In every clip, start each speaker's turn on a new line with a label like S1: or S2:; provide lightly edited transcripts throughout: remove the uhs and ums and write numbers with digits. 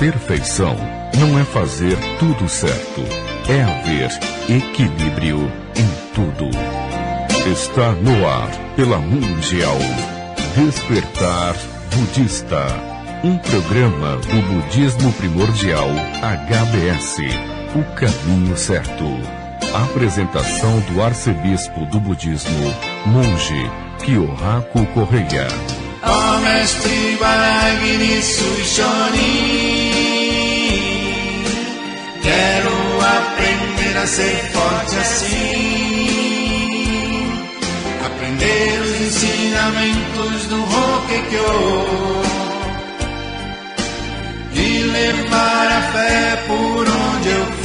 S1: Perfeição não é fazer tudo certo, é haver equilíbrio em tudo. Está no ar, pela Mundial, Despertar Budista, um programa do Budismo Primordial HBS, o caminho certo. Apresentação do arcebispo do budismo, monge Kyohaku Correia.
S2: Ó mestre Varagini Suishoni, quero aprender a ser forte assim, aprender os ensinamentos do Hokkekyo e levar a fé por onde eu for.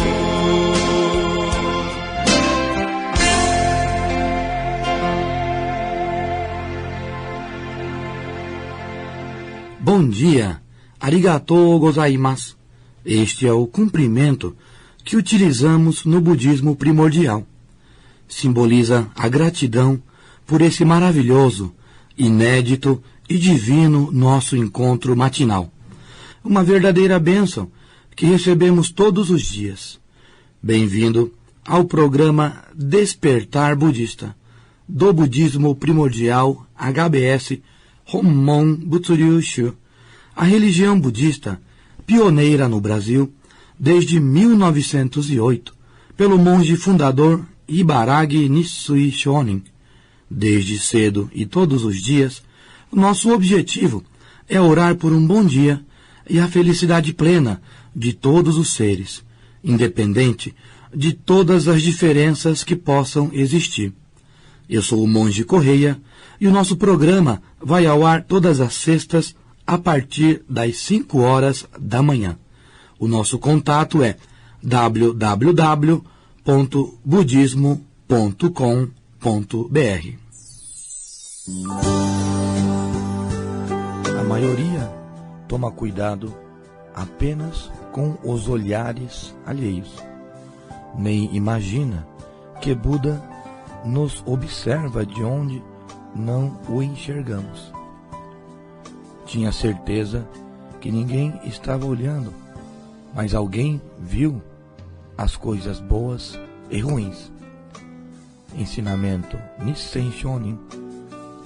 S3: Bom dia, arigatou gozaimasu. Este é o cumprimento que utilizamos no budismo primordial. Simboliza a gratidão por esse maravilhoso, inédito e divino nosso encontro matinal. Uma verdadeira bênção que recebemos todos os dias. Bem-vindo ao programa Despertar Budista, do Budismo Primordial HBS Hommon Butsuryu-shu, a religião budista pioneira no Brasil desde 1908, pelo monge fundador Ibaragi Nisui Shonin. Desde cedo e todos os dias, nosso objetivo é orar por um bom dia e a felicidade plena de todos os seres, independente de todas as diferenças que possam existir. Eu sou o monge Correia e o nosso programa vai ao ar todas as sextas a partir das 5 horas da manhã. O nosso contato é www.budismo.com.br. A maioria toma cuidado apenas com os olhares alheios. Nem imagina que Buda nos observa de onde não o enxergamos. Tinha certeza que ninguém estava olhando, mas alguém viu as coisas boas e ruins. Ensinamento Nissen Shonin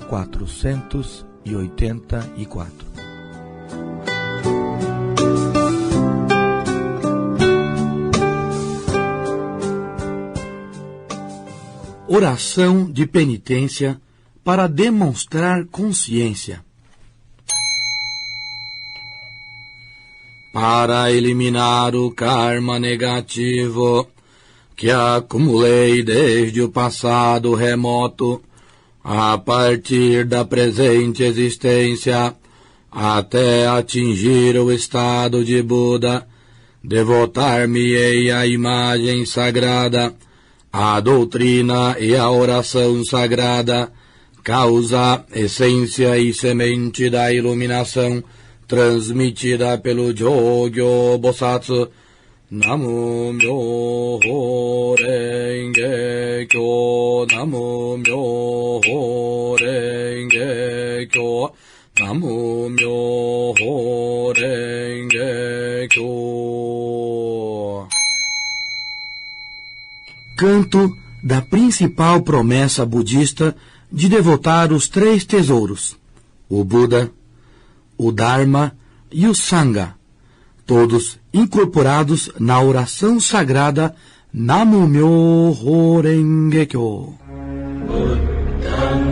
S3: 484. Oração de penitência para demonstrar consciência. Para eliminar o karma negativo que acumulei desde o passado remoto, a partir da presente existência, até atingir o estado de Buda, devotar-me-ei à imagem sagrada, a doutrina e a oração sagrada, causa, essência e semente da iluminação, transmitida pelo Jogyo Bosatsu. Namo Myoho Renge Kyo, Namo Myoho Renge Kyo, Namo Myoho Renge Kyo. Canto da principal promessa budista de devotar os 3 tesouros, o Buda, o Dharma e o Sangha, todos incorporados na oração sagrada Namo Myoho Renge Kyo. Buddham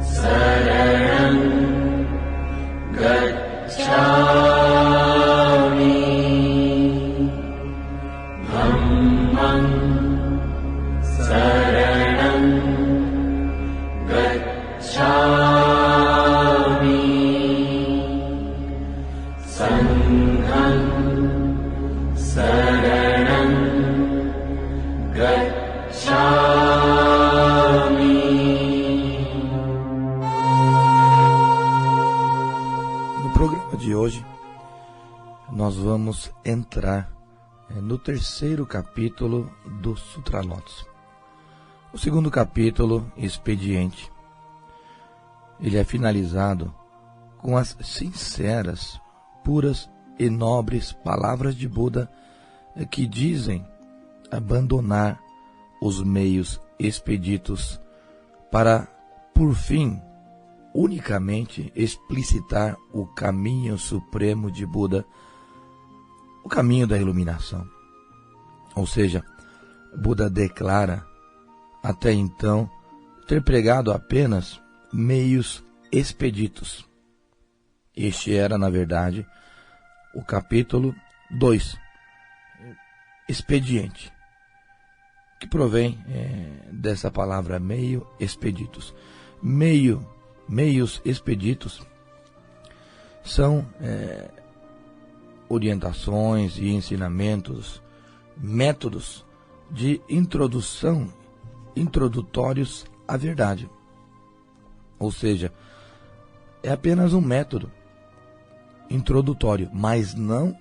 S3: Saranam Gacchami, Dhammam Saranam Gacchami, de hoje, nós vamos entrar no 3º capítulo do Sutra Lotus. O 2º capítulo, Expediente, ele é finalizado com as sinceras, puras e nobres palavras de Buda que dizem abandonar os meios expeditos para, por fim, unicamente explicitar o caminho supremo de Buda, o caminho da iluminação. Ou seja, Buda declara até então ter pregado apenas meios expeditos. Este era, na verdade, o capítulo 2, expediente, que provém dessa palavra meio expeditos. Meios expeditos são orientações e ensinamentos, métodos de introdutórios à verdade. Ou seja, é apenas um método introdutório, mas não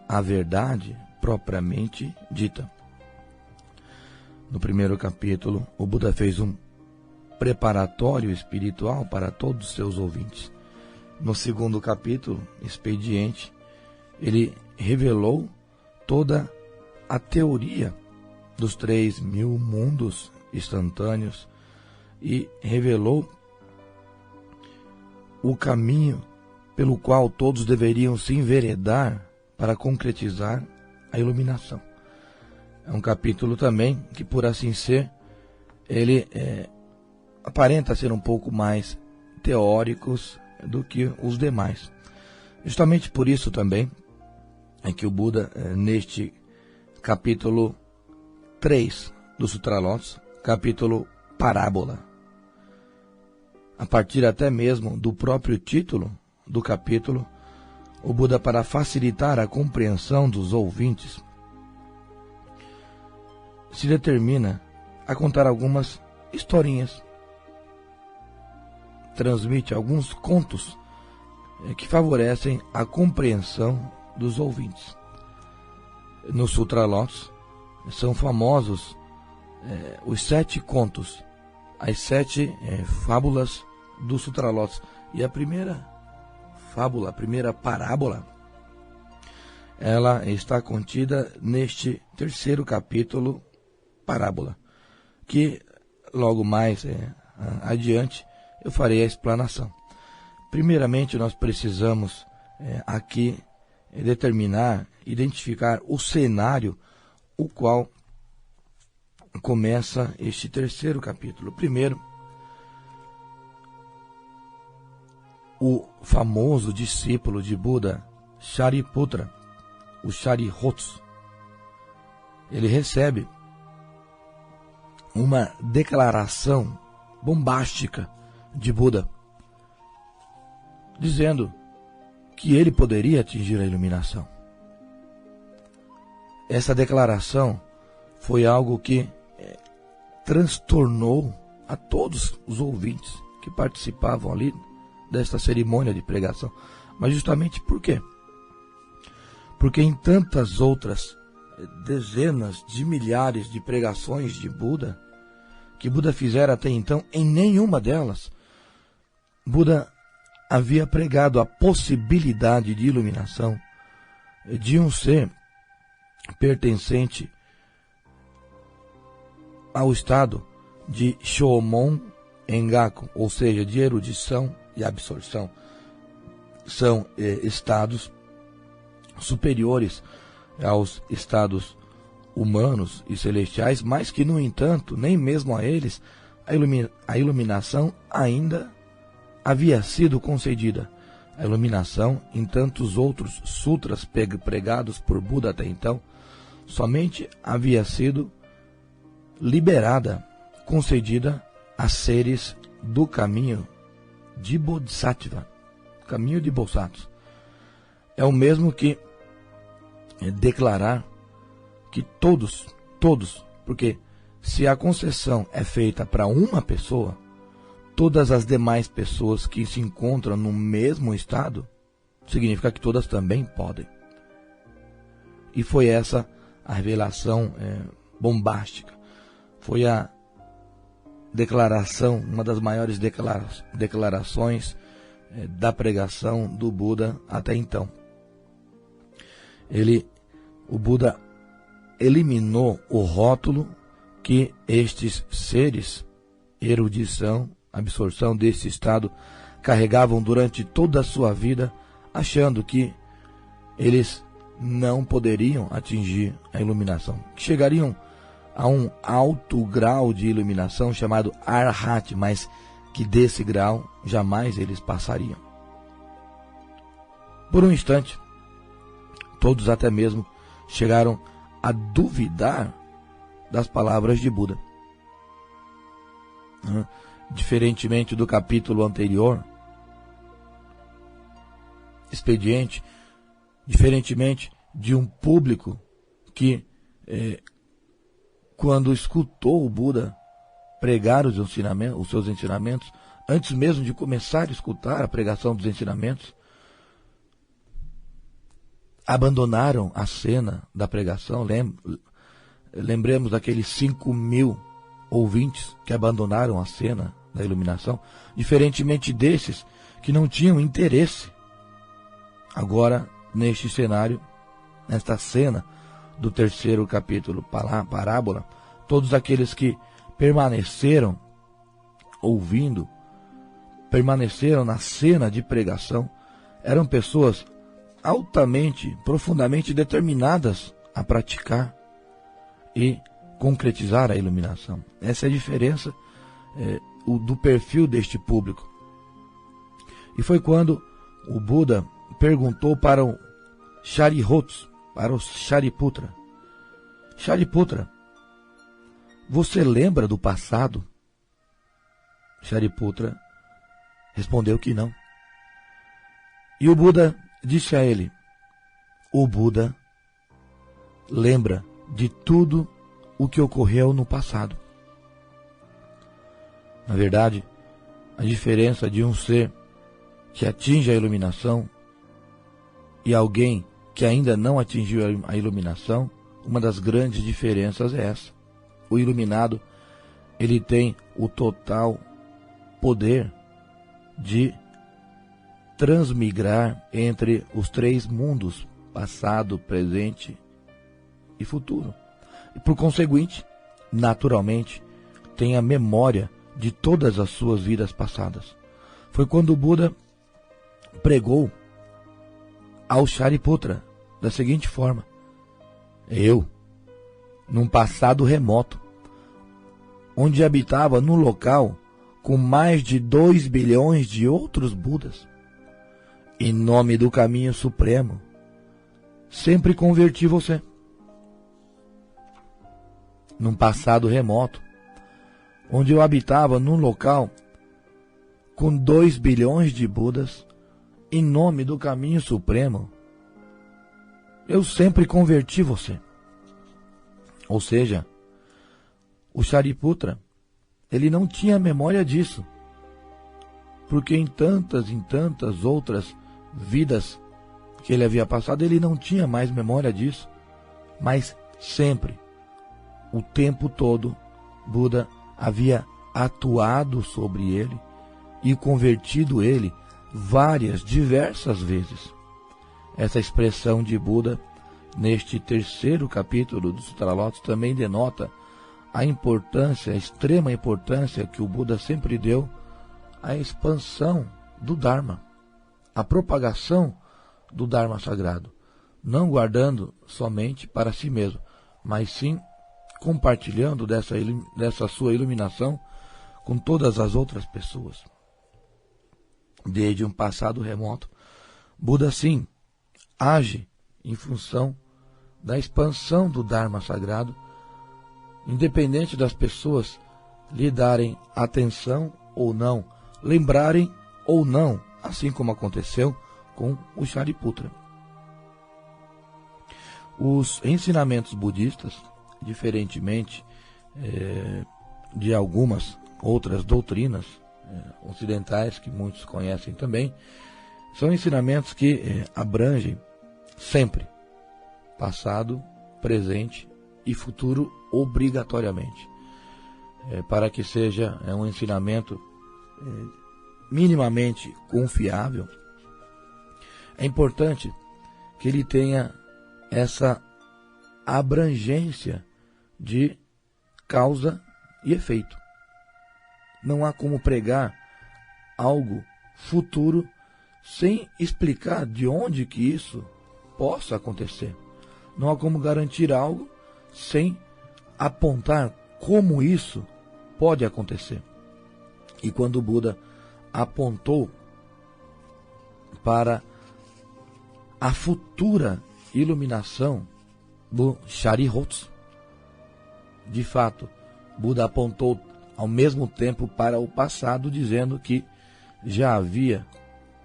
S3: a verdade propriamente dita. No primeiro capítulo, o Buda fez um preparatório espiritual para todos os seus ouvintes. No segundo capítulo, expediente, ele revelou toda a teoria dos 3.000 mundos instantâneos e revelou o caminho pelo qual todos deveriam se enveredar para concretizar a iluminação. É um capítulo também que, por assim ser, ele aparenta ser um pouco mais teóricos do que os demais. Justamente por isso também é que o Buda, neste capítulo 3 do Sutra Lotus, capítulo Parábola, a partir até mesmo do próprio título do capítulo, o Buda, para facilitar a compreensão dos ouvintes, se determina a contar algumas historinhas, transmite alguns contos que favorecem a compreensão dos ouvintes. No Sutra Lotus são famosos os 7 contos, as 7 fábulas do Sutra Lotus. E a primeira fábula, a primeira parábola, ela está contida neste terceiro capítulo, Parábola, que logo mais adiante eu farei a explanação. Primeiramente, nós precisamos aqui identificar o cenário o qual começa este terceiro capítulo. Primeiro, o famoso discípulo de Buda, Shariputra, o Sharihots, ele recebe uma declaração bombástica de Buda, dizendo que ele poderia atingir a iluminação. Essa declaração foi algo que transtornou a todos os ouvintes que participavam ali desta cerimônia de pregação. Mas justamente por quê? Porque em tantas outras dezenas de milhares de pregações de Buda, que Buda fizera até então, em nenhuma delas, Buda havia pregado a possibilidade de iluminação de um ser pertencente ao estado de Shomon Engaku, ou seja, de erudição e absorção. São estados superiores aos estados humanos e celestiais, mas que, no entanto, nem mesmo a eles a iluminação ainda havia sido concedida. A iluminação, em tantos outros sutras pregados por Buda até então, somente havia sido liberada, concedida a seres do caminho de Bodhisattva, caminho de Bodhisattvas. É o mesmo que declarar que todos, porque se a concessão é feita para uma pessoa, todas as demais pessoas que se encontram no mesmo estado, significa que todas também podem. E foi essa a revelação bombástica. Foi a declaração, uma das maiores declarações da pregação do Buda até então.
S4: o Buda eliminou o rótulo que estes seres, erudição, absorção desse estado, carregavam durante toda a sua vida, achando que eles não poderiam atingir a iluminação, que chegariam a um alto grau de iluminação chamado Arhat, mas que desse grau jamais eles passariam. Por um instante, todos até mesmo chegaram a duvidar das palavras de Buda. Diferentemente do capítulo anterior, diferentemente de um público que, quando escutou o Buda pregar os seus ensinamentos, antes mesmo de começar a escutar a pregação dos ensinamentos, abandonaram a cena da pregação. Lembremos daqueles 5.000 ouvintes que abandonaram a cena da iluminação, diferentemente desses que não tinham interesse. Agora, neste cenário, nesta cena do terceiro capítulo, parábola, todos aqueles que permaneceram ouvindo, permaneceram na cena de pregação, eram pessoas altamente, profundamente determinadas a praticar e concretizar a iluminação. Essa é a diferença do perfil deste público. E foi quando o Buda perguntou para o Sharihots, para o Shariputra: Shariputra, você lembra do passado? Shariputra respondeu que não. E o Buda disse a ele: o Buda lembra de tudo o que ocorreu no passado. Na verdade, a diferença de um ser que atinge a iluminação e alguém que ainda não atingiu a iluminação, uma das grandes diferenças é essa. O iluminado, ele tem o total poder de transmigrar entre os 3 mundos, passado, presente e futuro. E por conseguinte, naturalmente, tem a memória de todas as suas vidas passadas. Foi quando o Buda pregou ao Shariputra da seguinte forma: eu, num passado remoto, onde habitava num local com mais de 2 bilhões de outros Budas, em nome do caminho supremo, sempre converti você. Num passado remoto, onde eu habitava num local com 2 bilhões de Budas, em nome do caminho supremo, eu sempre converti você. Ou seja, o Shariputra, ele não tinha memória disso, porque em tantas outras vidas que ele havia passado, ele não tinha mais memória disso. Mas sempre, o tempo todo, Buda havia atuado sobre ele e convertido ele diversas vezes. Essa expressão de Buda, neste terceiro capítulo do Sutra Lótus, também denota a importância, a extrema importância que o Buda sempre deu à expansão do Dharma, à propagação do Dharma sagrado, não guardando somente para si mesmo, mas sim compartilhando dessa sua iluminação com todas as outras pessoas. Desde um passado remoto, Buda sim age em função da expansão do Dharma sagrado, independente das pessoas lhe darem atenção ou não, lembrarem ou não, assim como aconteceu com o Shariputra. Os ensinamentos budistas, diferentemente de algumas outras doutrinas ocidentais que muitos conhecem também, são ensinamentos que abrangem sempre passado, presente e futuro obrigatoriamente, para que seja um ensinamento minimamente confiável. É importante que ele tenha essa abrangência de causa e efeito. Não há como pregar algo futuro sem explicar de onde que isso possa acontecer. Não há como garantir algo sem apontar como isso pode acontecer. E quando o Buda apontou para a futura iluminação do Sharihots, de fato, Buda apontou ao mesmo tempo para o passado, dizendo que já havia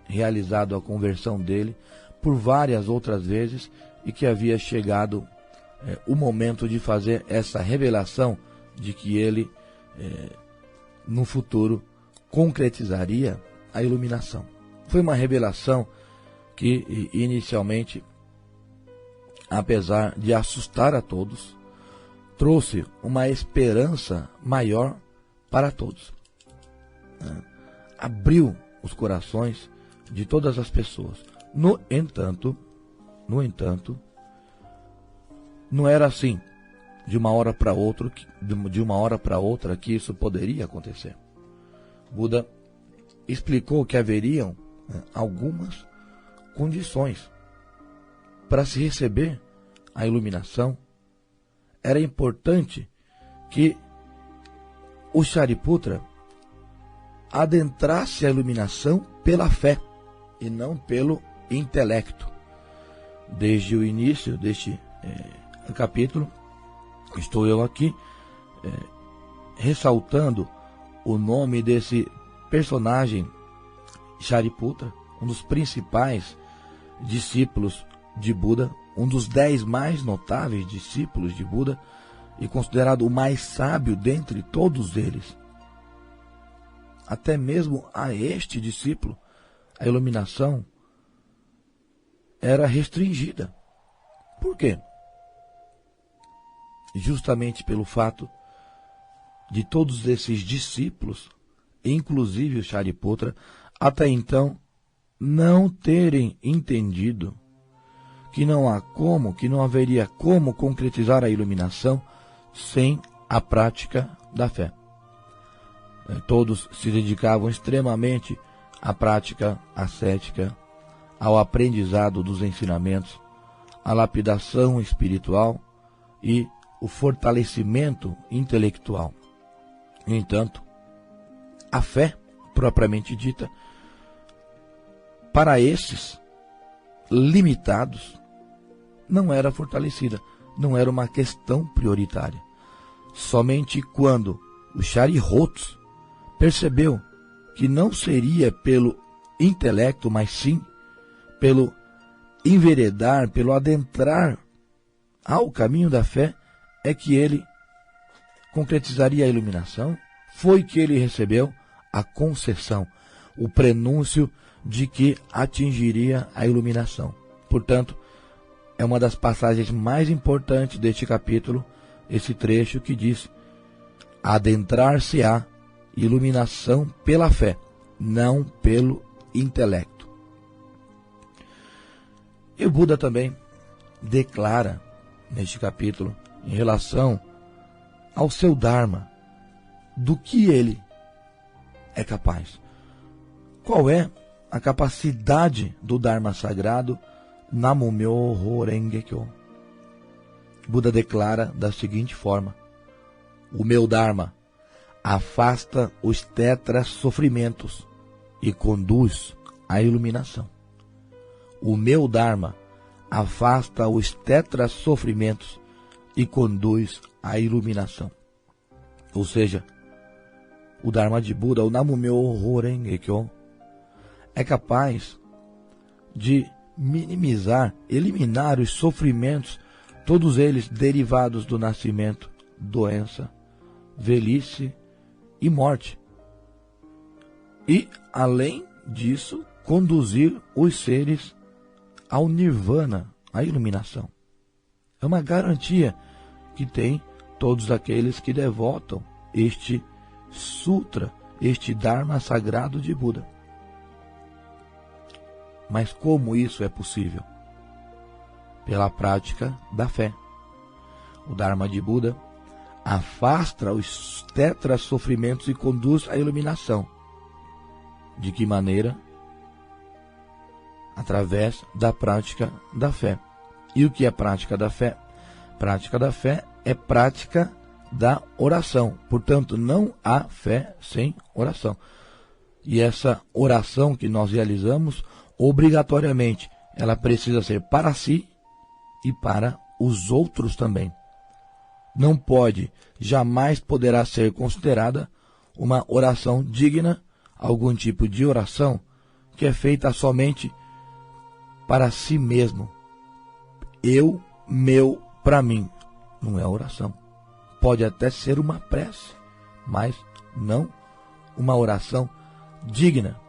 S4: realizado a conversão dele por várias outras vezes e que havia chegado o momento de fazer essa revelação de que ele, no futuro, concretizaria a iluminação. Foi uma revelação que, inicialmente, apesar de assustar a todos, trouxe uma esperança maior para todos. Abriu os corações de todas as pessoas. No entanto, não era assim, de uma hora para outra que isso poderia acontecer. Buda explicou que haveriam algumas condições para se receber a iluminação. Era importante que o Shariputra adentrasse a iluminação pela fé e não pelo intelecto. Desde o início deste capítulo, estou eu aqui ressaltando o nome desse personagem Shariputra, um dos principais discípulos de Buda, um dos 10 mais notáveis discípulos de Buda e considerado o mais sábio dentre todos eles. Até mesmo a este discípulo, a iluminação era restringida. Por quê? Justamente pelo fato de todos esses discípulos, inclusive o Shariputra, até então não terem entendido que não haveria como concretizar a iluminação sem a prática da fé. Todos se dedicavam extremamente à prática ascética, ao aprendizado dos ensinamentos, à lapidação espiritual e o fortalecimento intelectual. No entanto, a fé, propriamente dita, para esses limitados, não era fortalecida, não era uma questão prioritária. Somente quando o Sharihots percebeu que não seria pelo intelecto, mas sim pelo enveredar, pelo adentrar ao caminho da fé, é que ele concretizaria a iluminação. Foi que ele recebeu a concessão, o prenúncio de que atingiria a iluminação. Portanto, é uma das passagens mais importantes deste capítulo, esse trecho que diz: adentrar-se-á iluminação pela fé, não pelo intelecto. E o Buda também declara neste capítulo, em relação ao seu Dharma, do que ele é capaz. Qual é a capacidade do Dharma sagrado Namumyo Renge Kyo? Buda declara da seguinte forma: o meu Dharma afasta os tetra-sofrimentos e conduz à iluminação. O meu Dharma afasta os tetra-sofrimentos e conduz à iluminação. Ou seja, o Dharma de Buda, o Namumyo Renge Kyo, é capaz de minimizar, eliminar os sofrimentos, todos eles derivados do nascimento, doença, velhice e morte. E, além disso, conduzir os seres ao Nirvana, à iluminação. É uma garantia que tem todos aqueles que devotam este Sutra, este Dharma sagrado de Buda. Mas como isso é possível? pela prática da fé. O Dharma de Buda afasta os tetrasofrimentos e conduz à iluminação. De que maneira? Através da prática da fé. E o que é prática da fé? Prática da fé é prática da oração. Portanto, não há fé sem oração. E essa oração que nós realizamos, obrigatoriamente, ela precisa ser para si e para os outros também. Não pode, jamais poderá ser considerada uma oração digna, algum tipo de oração que é feita somente para si mesmo. Eu, meu, para mim. Não é oração. Pode até ser uma prece, mas não uma oração digna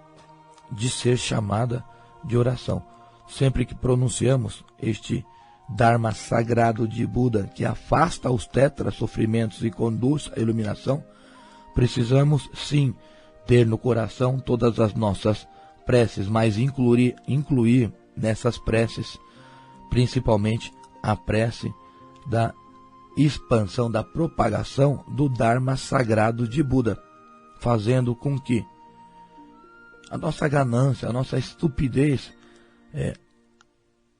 S4: de ser chamada de oração. Sempre que pronunciamos este Dharma sagrado de Buda, que afasta os tetrasofrimentos e conduz à iluminação, precisamos sim ter no coração todas as nossas preces, mas incluir nessas preces principalmente a prece da expansão, da propagação do Dharma sagrado de Buda, fazendo com que a nossa ganância, a nossa estupidez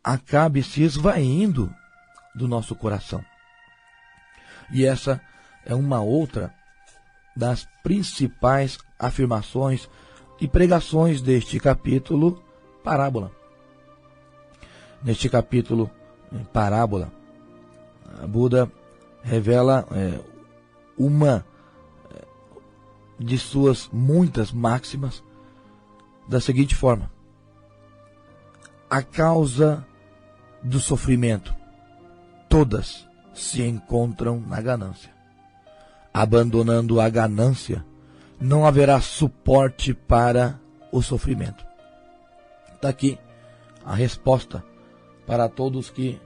S4: acabe se esvaindo do nosso coração. E essa é uma outra das principais afirmações e pregações deste capítulo Parábola. Neste capítulo Parábola, Buda revela uma de suas muitas máximas da seguinte forma: a causa do sofrimento, todas se encontram na ganância. Abandonando a ganância, não haverá suporte para o sofrimento. Daqui a resposta para todos que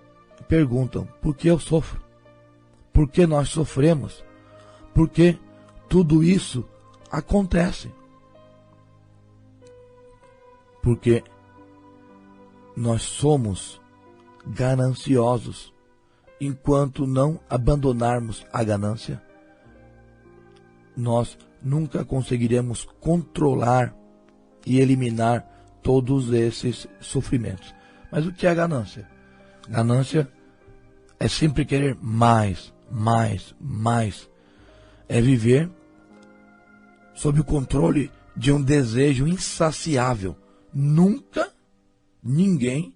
S4: perguntam: por que eu sofro? Por que nós sofremos? Por que tudo isso acontece? Porque nós somos gananciosos. Enquanto não abandonarmos a ganância, nós nunca conseguiremos controlar e eliminar todos esses sofrimentos. Mas o que é a ganância? Ganância é sempre querer mais, mais, mais. É viver sob o controle de um desejo insaciável. Nunca ninguém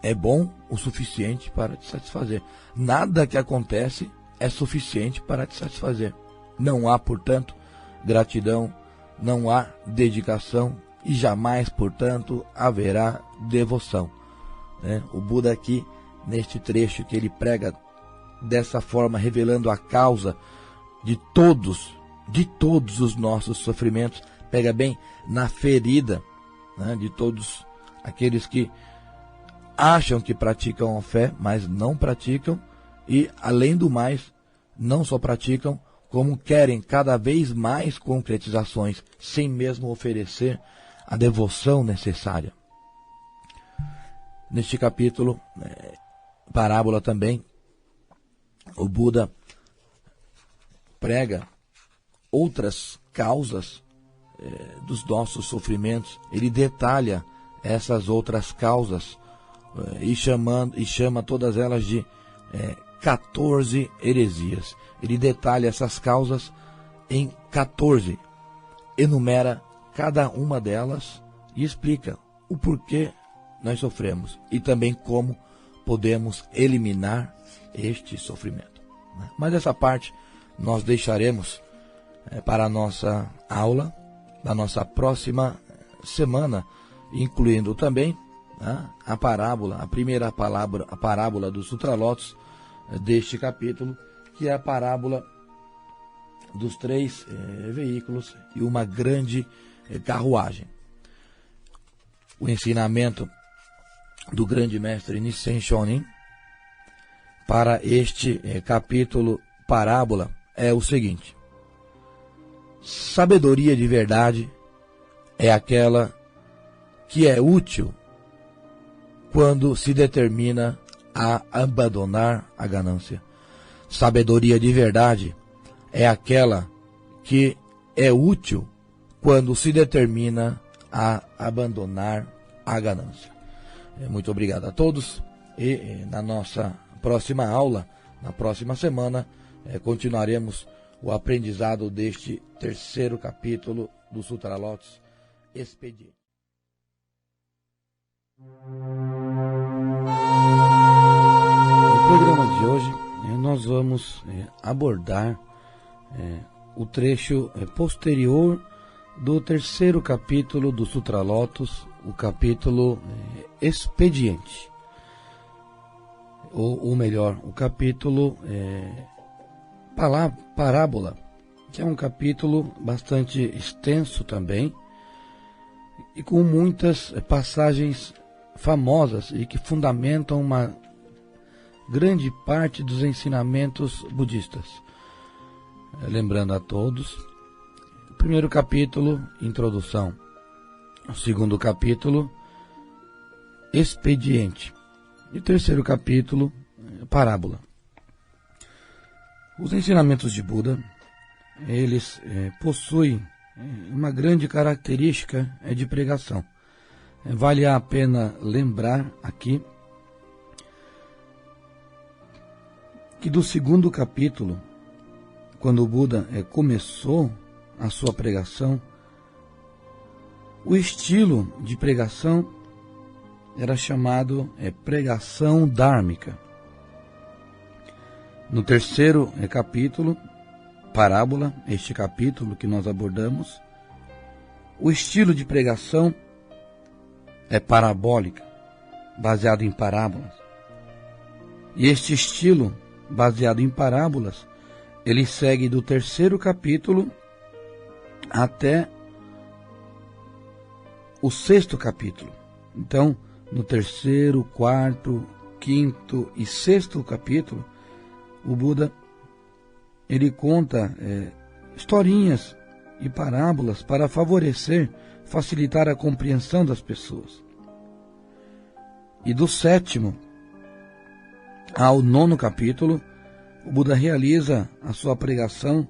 S4: é bom o suficiente para te satisfazer. Nada que acontece é suficiente para te satisfazer. Não há, portanto, gratidão, não há dedicação e jamais, portanto, haverá devoção. O Buda aqui, neste trecho que ele prega dessa forma, revelando a causa de todos os nossos sofrimentos, pega bem na ferida, de todos aqueles que acham que praticam a fé, mas não praticam, e além do mais, não só praticam, como querem cada vez mais concretizações, sem mesmo oferecer a devoção necessária. Neste capítulo, Parábola também, o Buda prega outras causas dos nossos sofrimentos. Ele detalha essas outras causas e chama todas elas de 14 heresias. Ele detalha essas causas em 14, enumera cada uma delas e explica o porquê nós sofremos e também como podemos eliminar este sofrimento. Mas essa parte nós deixaremos para a nossa aula da nossa próxima semana, incluindo também a parábola, a primeira parábola dos Sutralotos deste capítulo, que é a parábola dos 3 veículos e uma grande carruagem. O ensinamento do grande mestre Nissen Shonin para este capítulo parábola é o seguinte: sabedoria de verdade é aquela que é útil quando se determina a abandonar a ganância. Sabedoria de verdade é aquela que é útil quando se determina a abandonar a ganância. Muito obrigado a todos e na nossa próxima aula, na próxima semana, continuaremos o aprendizado deste terceiro capítulo do Sutra Lotus Expediente. No programa de hoje, nós vamos abordar o trecho posterior do terceiro capítulo do Sutra Lotus, o capítulo Expediente. Ou melhor, o capítulo Parábola, que é um capítulo bastante extenso também, e com muitas passagens famosas e que fundamentam uma grande parte dos ensinamentos budistas. Lembrando a todos, o primeiro capítulo, Introdução. O segundo capítulo, Expediente. E o terceiro capítulo, Parábola. Os ensinamentos de Buda, eles possuem uma grande característica de pregação. Vale a pena lembrar aqui que do segundo capítulo, quando o Buda começou a sua pregação, o estilo de pregação era chamado pregação dármica. No terceiro capítulo, Parábola, este capítulo que nós abordamos, o estilo de pregação é parabólica, baseado em parábolas. E este estilo, baseado em parábolas, ele segue do terceiro capítulo até o sexto capítulo. Então, no terceiro, quarto, quinto e sexto capítulo, o Buda ele conta historinhas e parábolas para favorecer, facilitar a compreensão das pessoas. E do sétimo ao nono capítulo, o Buda realiza a sua pregação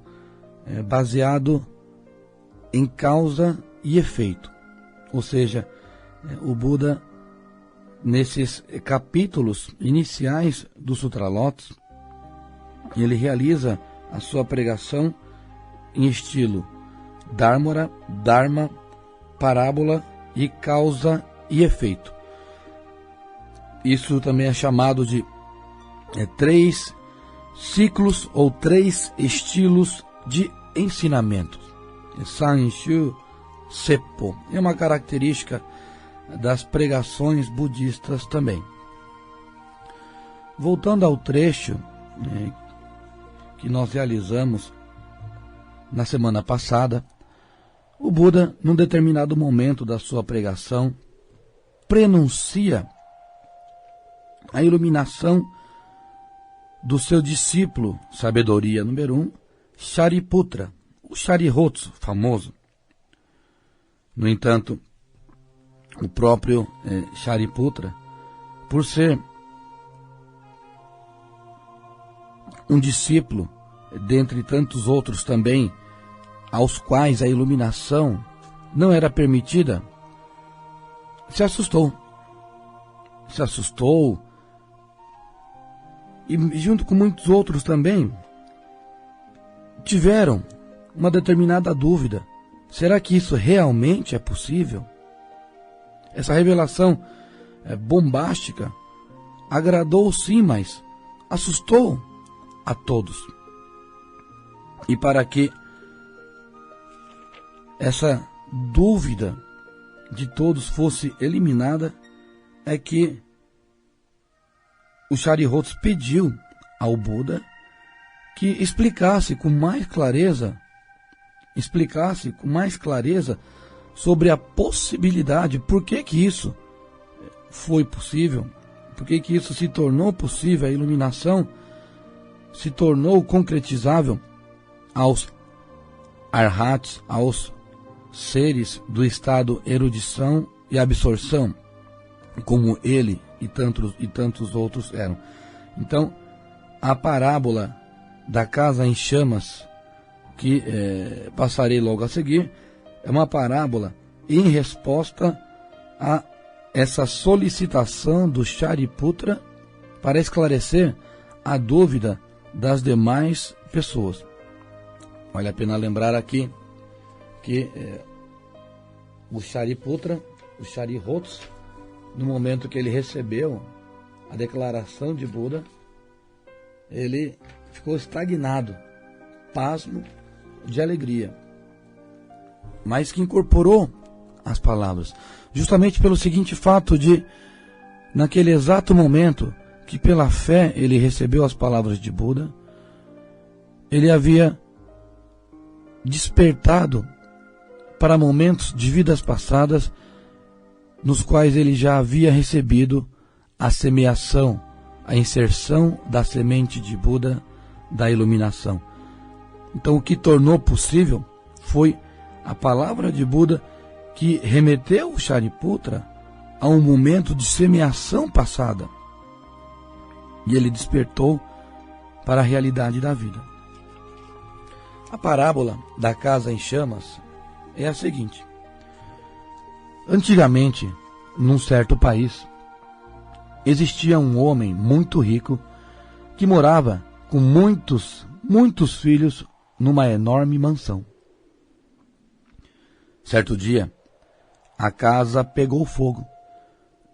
S4: baseado em causa e efeito. Ou seja, o Buda, nesses capítulos iniciais do Sutra Lotus, ele realiza a sua pregação em estilo Dharma, parábola e causa e efeito. Isso também é chamado de 3 ciclos ou 3 estilos de ensinamentos. Sanshu Seppo é uma característica das pregações budistas também. Voltando ao trecho que nós realizamos na semana passada, o Buda, num determinado momento da sua pregação, prenuncia a iluminação do seu discípulo, sabedoria número 1, Shariputra, o Sharihotsu famoso. No entanto, o próprio Shariputra, por ser um discípulo, dentre tantos outros também, aos quais a iluminação não era permitida, se assustou e junto com muitos outros também tiveram uma determinada dúvida: será que isso realmente é possível? Essa revelação bombástica agradou sim, mas assustou a todos. E para que essa dúvida de todos fosse eliminada, é que o Sharihotsu pediu ao Buda que explicasse com mais clareza sobre a possibilidade, por que isso foi possível, por que isso se tornou possível, a iluminação se tornou concretizável aos arhats, aos seres do estado erudição e absorção, como ele
S3: e tantos outros eram. Então, a parábola da casa em chamas, que passarei logo a seguir, é uma parábola em resposta a essa solicitação do Shariputra para esclarecer a dúvida das demais pessoas. Vale a pena lembrar aqui que o Shariputra, o Sharihots, no momento que ele recebeu a declaração de Buda, ele ficou estagnado, pasmo de alegria, mas que incorporou as palavras, justamente pelo seguinte fato de, naquele exato momento que pela fé ele recebeu as palavras de Buda, ele havia despertado para momentos de vidas passadas nos quais ele já havia recebido a semeação, a inserção da semente de Buda da iluminação. Então o que tornou possível foi a palavra de Buda que remeteu o Shariputra a um momento de semeação passada. E ele despertou para a realidade da vida. A parábola da casa em chamas é a seguinte. Antigamente, num certo país, existia um homem muito rico que morava com muitos filhos numa enorme mansão. Certo dia, a casa pegou fogo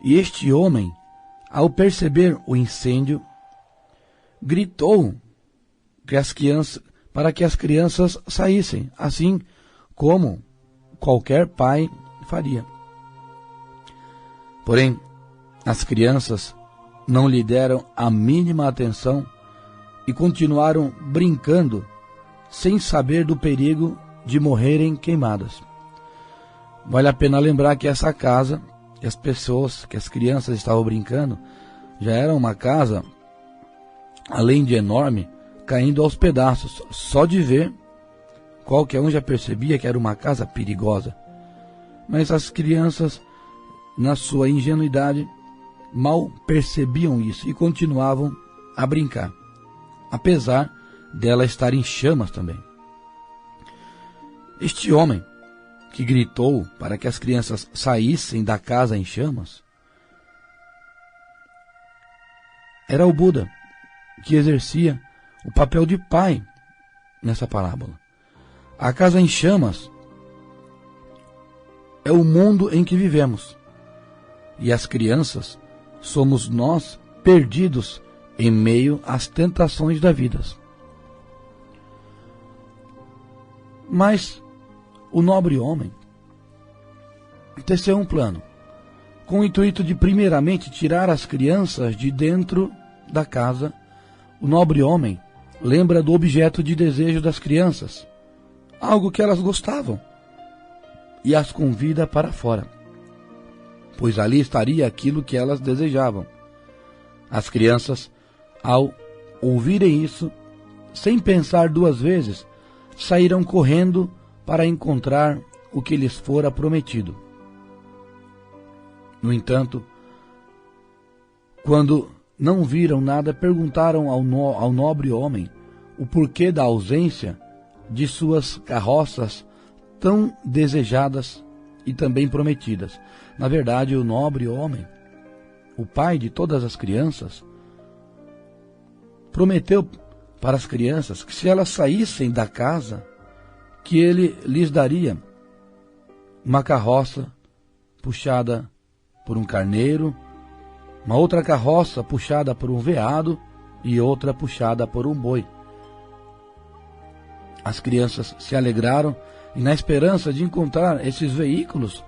S3: e este homem, ao perceber o incêndio, gritou para que as crianças saíssem, assim como qualquer pai faria. Porém, as crianças não lhe deram a mínima atenção e continuaram brincando, sem saber do perigo de morrerem queimadas. Vale a pena lembrar que essa casa, que as crianças estavam brincando, já era uma casa, além de enorme, caindo aos pedaços. Só de ver, qualquer um já percebia que era uma casa perigosa. Mas as crianças, na sua ingenuidade, mal percebiam isso e continuavam a brincar, apesar dela estar em chamas também. Este homem, que gritou para que as crianças saíssem da casa em chamas, era o Buda, que exercia o papel de pai nessa parábola. A casa em chamas é o mundo em que vivemos, e as crianças somos nós perdidos em meio às tentações da vida. Mas o nobre homem teceu um plano, com o intuito de primeiramente tirar as crianças de dentro da casa. O nobre homem lembra do objeto de desejo das crianças, algo que elas gostavam, e as convida para fora, pois ali estaria aquilo que elas desejavam. As crianças, ao ouvirem isso, sem pensar duas vezes, saíram correndo para encontrar o que lhes fora prometido. No entanto, quando não viram nada, perguntaram ao nobre homem o porquê da ausência de suas carroças tão desejadas e também prometidas. Na verdade, o nobre homem, o pai de todas as crianças, prometeu para as crianças que se elas saíssem da casa, que ele lhes daria uma carroça puxada por um carneiro, uma outra carroça puxada por um veado e outra puxada por um boi. As crianças se alegraram e, na esperança de encontrar esses veículos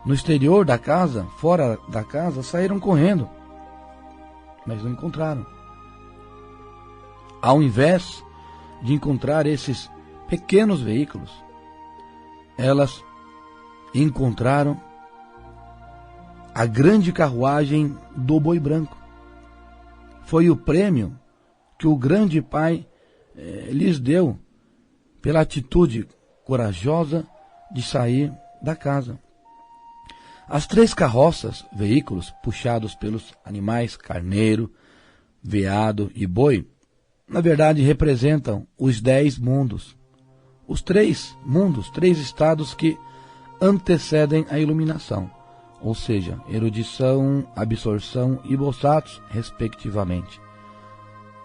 S3: no exterior da casa, fora da casa, saíram correndo, mas não encontraram. Ao invés de encontrar esses pequenos veículos, elas encontraram a grande carruagem do boi branco. Foi o prêmio que o grande pai lhes deu pela atitude corajosa de sair da casa.
S4: As 3 carroças, veículos puxados pelos animais carneiro, veado e boi, na verdade representam os 10 mundos. Os 3 mundos, 3 estados que antecedem a iluminação, ou seja, erudição, absorção e bossatos, respectivamente.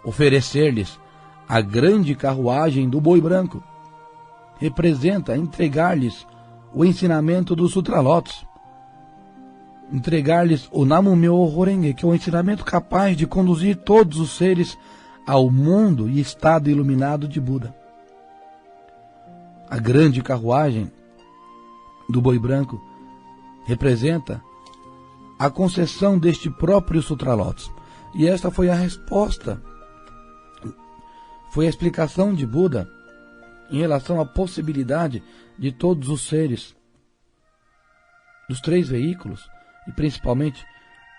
S4: Oferecer-lhes a grande carruagem do boi branco representa entregar-lhes o ensinamento dos Sutralotos, entregar-lhes o Namumyo Horenge, que é o ensinamento capaz de conduzir todos os seres ao mundo e estado iluminado de Buda. A grande carruagem do boi branco representa a concessão deste próprio Sutralotos. E esta foi a resposta, foi a explicação de Buda em relação à possibilidade de todos os seres dos 3 veículos, e principalmente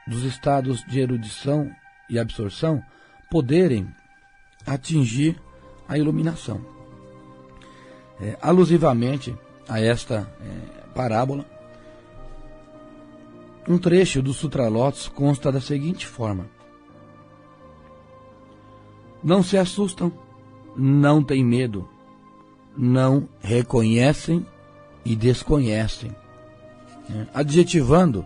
S4: dos estados de erudição e absorção, poderem atingir a iluminação. Alusivamente a esta parábola, um trecho dos Sutralotos consta da seguinte forma: não se assustam, não têm medo, não reconhecem e desconhecem, adjetivando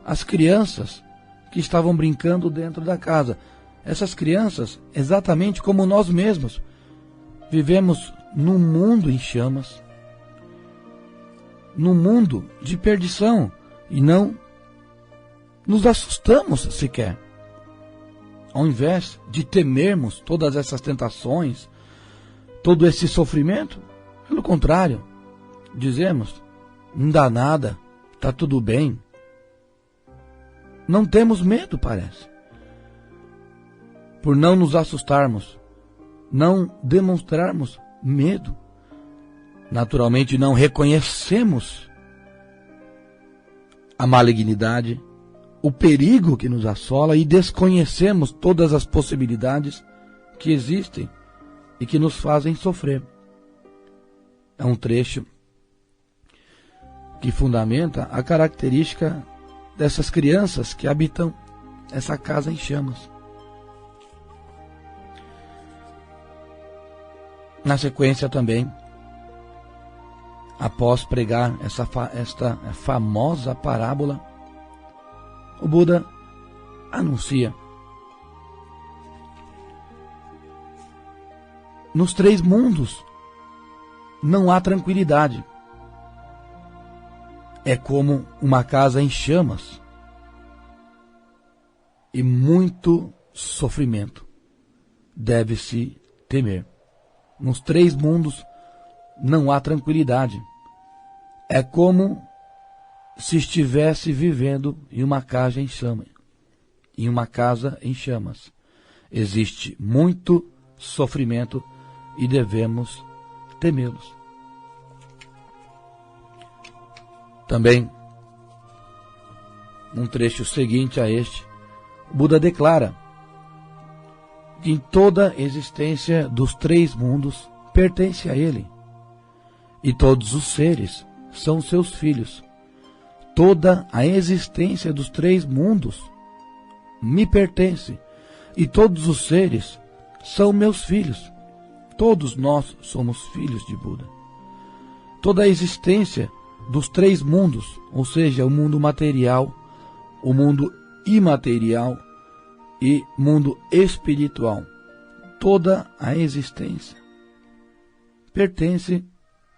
S4: as crianças que estavam brincando dentro da casa. Essas crianças, exatamente como nós mesmos, vivemos num mundo em chamas, num mundo de perdição, e não nos assustamos sequer. Ao invés de temermos todas essas tentações, todo esse sofrimento, pelo contrário, dizemos: não dá nada, está tudo bem. Não temos medo, parece. Por não nos assustarmos, não demonstrarmos medo, naturalmente não reconhecemos a malignidade, o perigo que nos assola, e desconhecemos todas as possibilidades que existem e que nos fazem sofrer. É um trecho que fundamenta a característica dessas crianças que habitam essa casa em chamas. Na sequência também, após pregar esta famosa parábola, o Buda anuncia: nos 3 mundos não há tranquilidade. É como uma casa em chamas e muito sofrimento deve-se temer. Nos 3 mundos não há tranquilidade. É como se estivesse vivendo em uma casa em chamas. Existe muito sofrimento e devemos temê-los. Também, num trecho seguinte a este, o Buda declara que toda a existência dos 3 mundos pertence a ele, e todos os seres são seus filhos. Toda a existência dos 3 mundos me pertence, e todos os seres são meus filhos. Todos nós somos filhos de Buda. Toda a existência dos 3 mundos, ou seja, o mundo material, o mundo imaterial e mundo espiritual, toda a existência pertence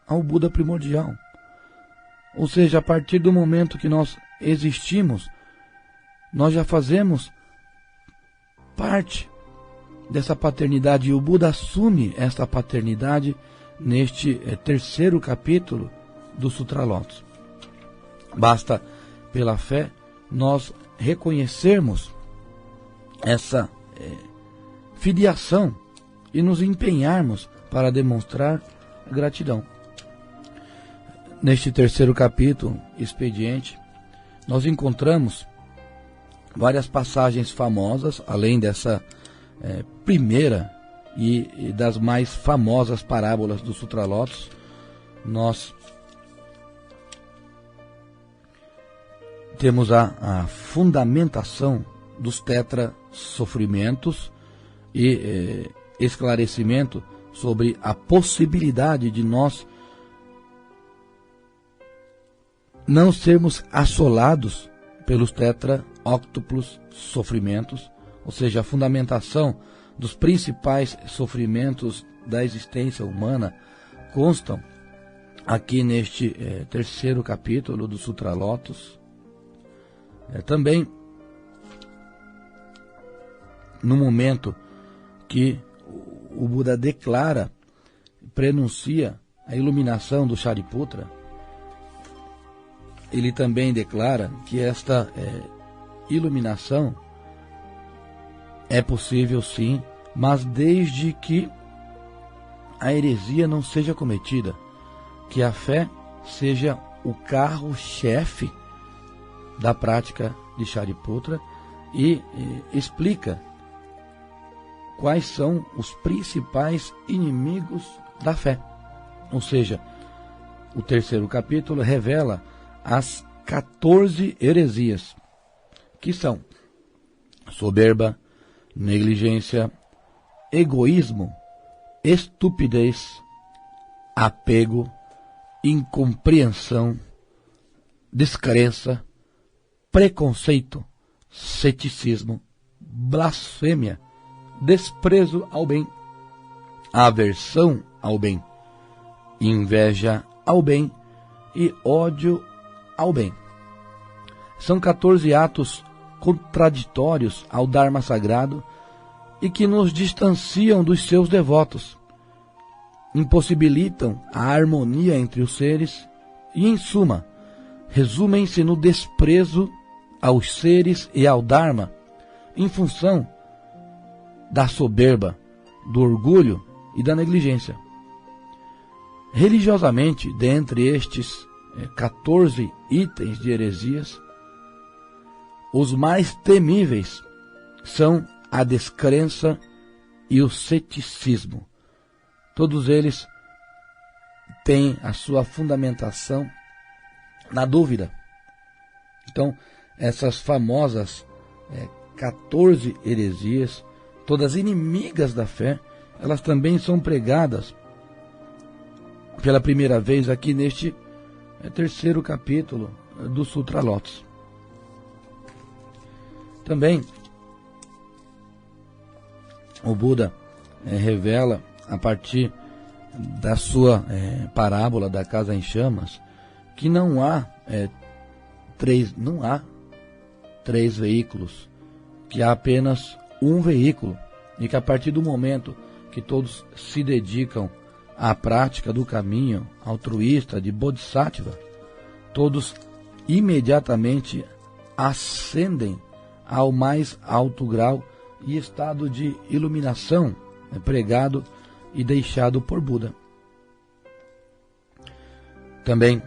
S4: ao Buda primordial. Ou seja, a partir do momento que nós existimos, nós já fazemos parte dessa paternidade, e o Buda assume essa paternidade neste 3º capítulo do Sutralotos. Basta, pela fé, nós reconhecermos essa filiação e nos empenharmos para demonstrar gratidão. Neste 3º capítulo, Expediente, nós encontramos várias passagens famosas, além dessa primeira e das mais famosas parábolas do Sutralotos. Nós temos a fundamentação dos tetra-sofrimentos e esclarecimento sobre a possibilidade de nós não sermos assolados pelos tetra-óctuplos sofrimentos, ou seja, a fundamentação dos principais sofrimentos da existência humana constam aqui neste terceiro capítulo do Sutra Lotus. Também no momento que o Buda declara, prenuncia a iluminação do Shariputra, ele também declara que esta iluminação é possível sim, mas desde que a heresia não seja cometida, que a fé seja o carro-chefe da prática de Shariputra, e explica quais são os principais inimigos da fé. Ou seja, o terceiro capítulo revela as 14 heresias, que são soberba, negligência, egoísmo, estupidez, apego, incompreensão, descrença, preconceito, ceticismo, blasfêmia, desprezo ao bem, aversão ao bem, inveja ao bem e ódio ao bem. São 14 atos contraditórios ao Dharma sagrado e que nos distanciam dos seus devotos, impossibilitam a harmonia entre os seres e, em suma, resumem-se no desprezo aos seres e ao Dharma em função da soberba, do orgulho e da negligência. Religiosamente, dentre estes 14 itens de heresias, os mais temíveis são a descrença e o ceticismo. Todos eles têm a sua fundamentação na dúvida. Então, essas famosas 14 heresias, todas inimigas da fé, elas também são pregadas pela primeira vez aqui neste terceiro capítulo do Sutra Lotus. Também o Buda revela, a partir da sua parábola da casa em chamas, que não há três veículos, que há apenas um veículo, e que a partir do momento que todos se dedicam à prática do caminho altruísta de Bodhisattva, todos imediatamente ascendem ao mais alto grau e estado de iluminação pregado e deixado por Buda. Também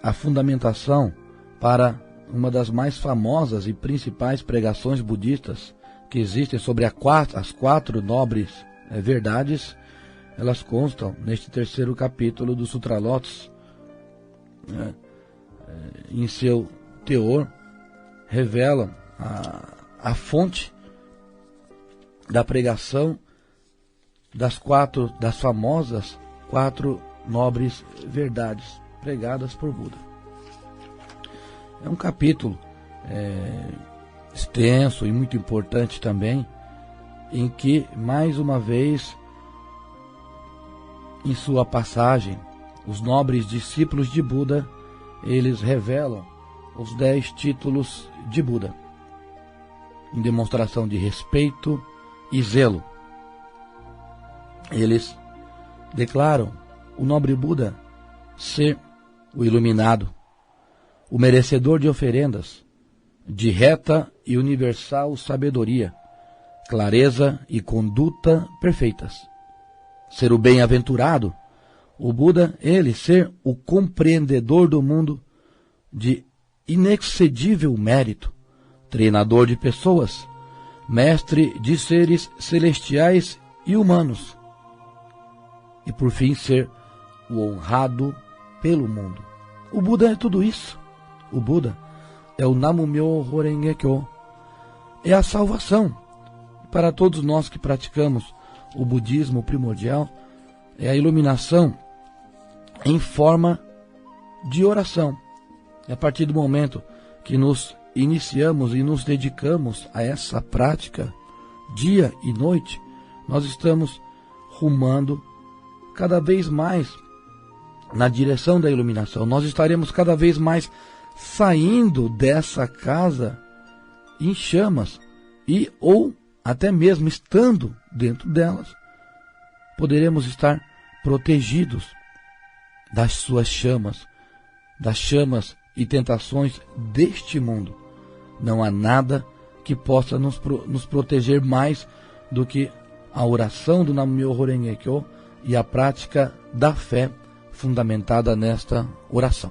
S4: a fundamentação para uma das mais famosas e principais pregações budistas que existem sobre as quatro nobres verdades, elas constam neste terceiro capítulo do Sutra Lotus. Em seu teor, revelam a fonte da pregação das famosas quatro nobres verdades pregadas por Buda. É um capítulo extenso e muito importante também, em que, mais uma vez, em sua passagem, os nobres discípulos de Buda, eles revelam os 10 títulos de Buda, em demonstração de respeito e zelo. Eles declaram o nobre Buda ser o iluminado, o merecedor de oferendas, de reta e universal sabedoria, clareza e conduta perfeitas. Ser o bem-aventurado, o Buda, ele ser o compreendedor do mundo de inexcedível mérito, treinador de pessoas, mestre de seres celestiais e humanos, e por fim ser o honrado pelo mundo. O Buda é tudo isso. O Buda, é o Namu-myo Horenge-kyo, é a salvação. Para todos nós que praticamos o budismo primordial, é a iluminação em forma de oração. E a partir do momento que nos iniciamos e nos dedicamos a essa prática, dia e noite, nós estamos rumando cada vez mais na direção da iluminação. Nós estaremos cada vez mais saindo dessa casa em chamas e ou até mesmo estando dentro delas, poderemos estar protegidos das suas chamas, das chamas e tentações deste mundo. Não há nada que possa nos proteger mais do que a oração do Namu-myo Horenge-kyo e a prática da fé fundamentada nesta oração.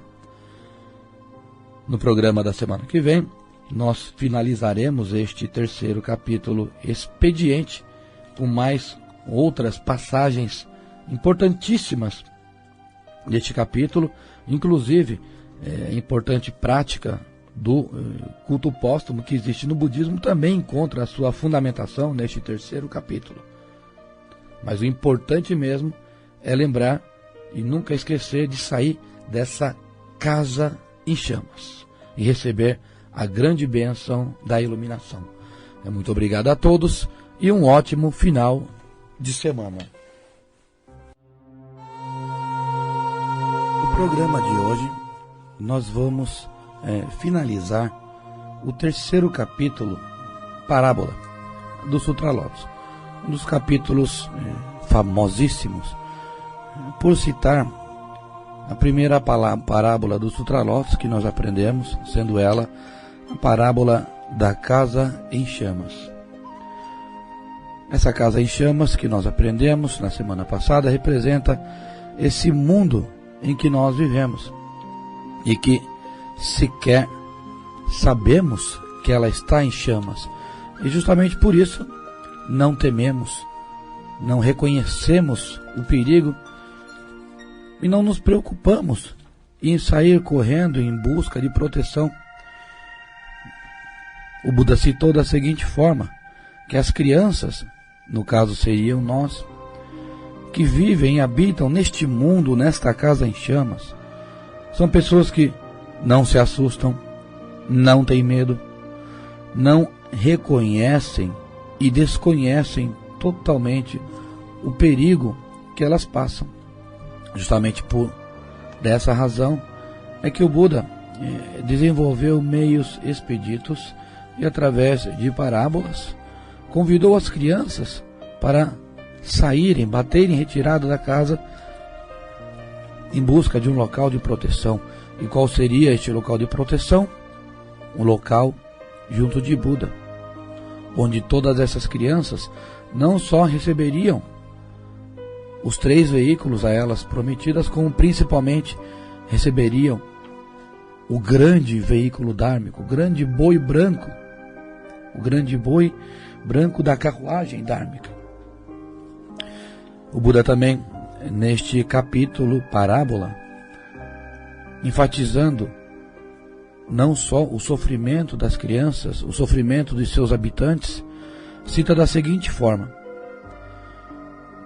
S4: No programa da semana que vem, nós finalizaremos este terceiro capítulo expediente com mais outras passagens importantíssimas deste capítulo, inclusive a importante prática do culto póstumo que existe no budismo também encontra a sua fundamentação neste terceiro capítulo. Mas o importante mesmo é lembrar e nunca esquecer de sair dessa casa em chamas e receber a grande bênção da iluminação. Muito obrigado a todos e um ótimo final de semana. No programa de hoje, nós vamos finalizar o terceiro capítulo, Parábola, do Sutra Lotus. Um dos capítulos famosíssimos, por citar a primeira parábola do Sutra Lotus que nós aprendemos, sendo ela a parábola da casa em chamas. Essa casa em chamas que nós aprendemos na semana passada representa esse mundo em que nós vivemos e que sequer sabemos que ela está em chamas. E justamente por isso não tememos, não reconhecemos o perigo e não nos preocupamos em sair correndo em busca de proteção. O Buda citou da seguinte forma, que as crianças, no caso seriam nós, que vivem e habitam neste mundo, nesta casa em chamas, são pessoas que não se assustam, não têm medo, não reconhecem e desconhecem totalmente o perigo que elas passam. Justamente por dessa razão é que o Buda desenvolveu meios expeditos e através de parábolas convidou as crianças para saírem, baterem retirada da casa em busca de um local de proteção. E qual seria este local de proteção? Um local junto de Buda, onde todas essas crianças não só receberiam os 3 veículos a elas prometidas, como principalmente receberiam o grande veículo dármico, o grande boi branco, da carruagem dármica. O Buda também, neste capítulo Parábola, enfatizando não só o sofrimento das crianças, o sofrimento de seus habitantes, cita da seguinte forma: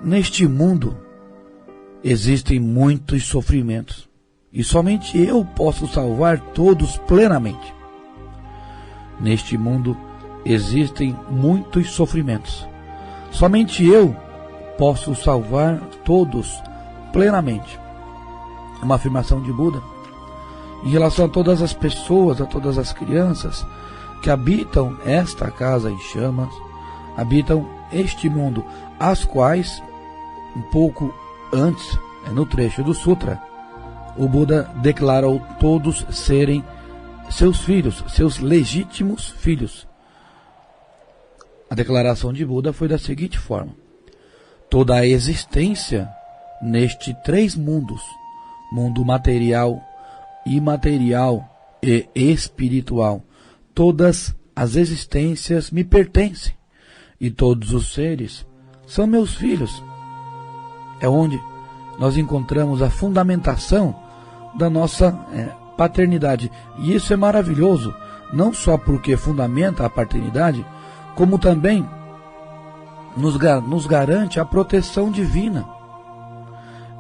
S4: neste mundo existem muitos sofrimentos e somente eu posso salvar todos plenamente. Neste mundo existem muitos sofrimentos, somente eu posso salvar todos plenamente. Uma afirmação de Buda em relação a todas as pessoas, a todas as crianças que habitam esta casa em chamas, habitam este mundo, as quais, um pouco antes, no trecho do Sutra, o Buda declarou todos serem seus filhos, seus legítimos filhos. A declaração de Buda foi da seguinte forma: toda a existência neste 3 mundos, mundo material, imaterial e espiritual, todas as existências me pertencem e todos os seres são meus filhos. É onde nós encontramos a fundamentação da nossa paternidade. E isso é maravilhoso, não só porque fundamenta a paternidade, como também nos garante a proteção divina.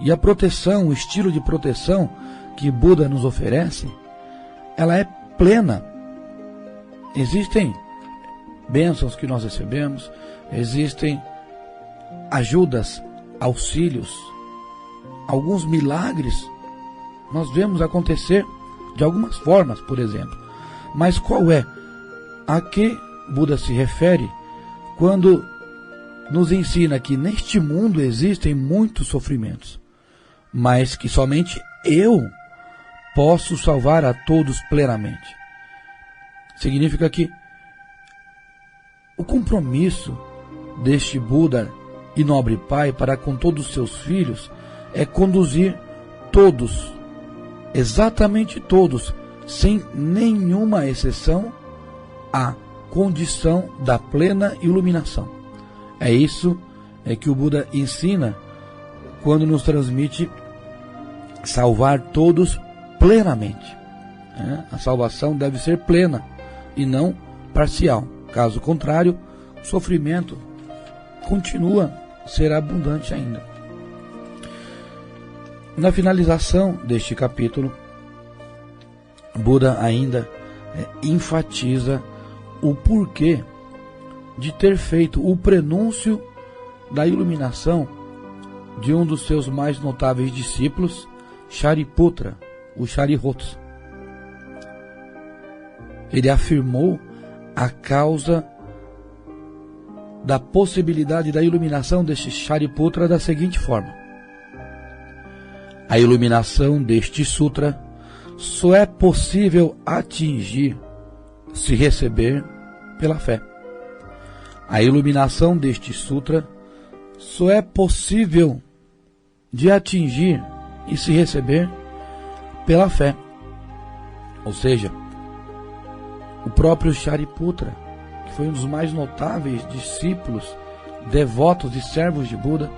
S4: E a proteção, o estilo de proteção que Buda nos oferece, ela é plena. Existem bênçãos que nós recebemos, existem ajudas, auxílios, alguns milagres nós vemos acontecer de algumas formas, por exemplo. Mas qual é? A que Buda se refere quando nos ensina que neste mundo existem muitos sofrimentos, mas que somente eu posso salvar a todos plenamente? Significa que o compromisso deste Buda e nobre pai para com todos os seus filhos é conduzir todos, exatamente todos, sem nenhuma exceção, à condição da plena iluminação. É isso que o Buda ensina quando nos transmite salvar todos plenamente. A salvação deve ser plena e não parcial. Caso contrário, o sofrimento continua a ser abundante ainda. Na finalização deste capítulo, Buda ainda enfatiza o porquê de ter feito o prenúncio da iluminação de um dos seus mais notáveis discípulos, Shariputra, o Sharihots. Ele afirmou a causa da possibilidade da iluminação deste Shariputra da seguinte forma: a iluminação deste sutra só é possível atingir se receber pela fé. A iluminação deste sutra só é possível de atingir e se receber pela fé. Ou seja, o próprio Shariputra, que foi um dos mais notáveis discípulos, devotos e servos de Buda,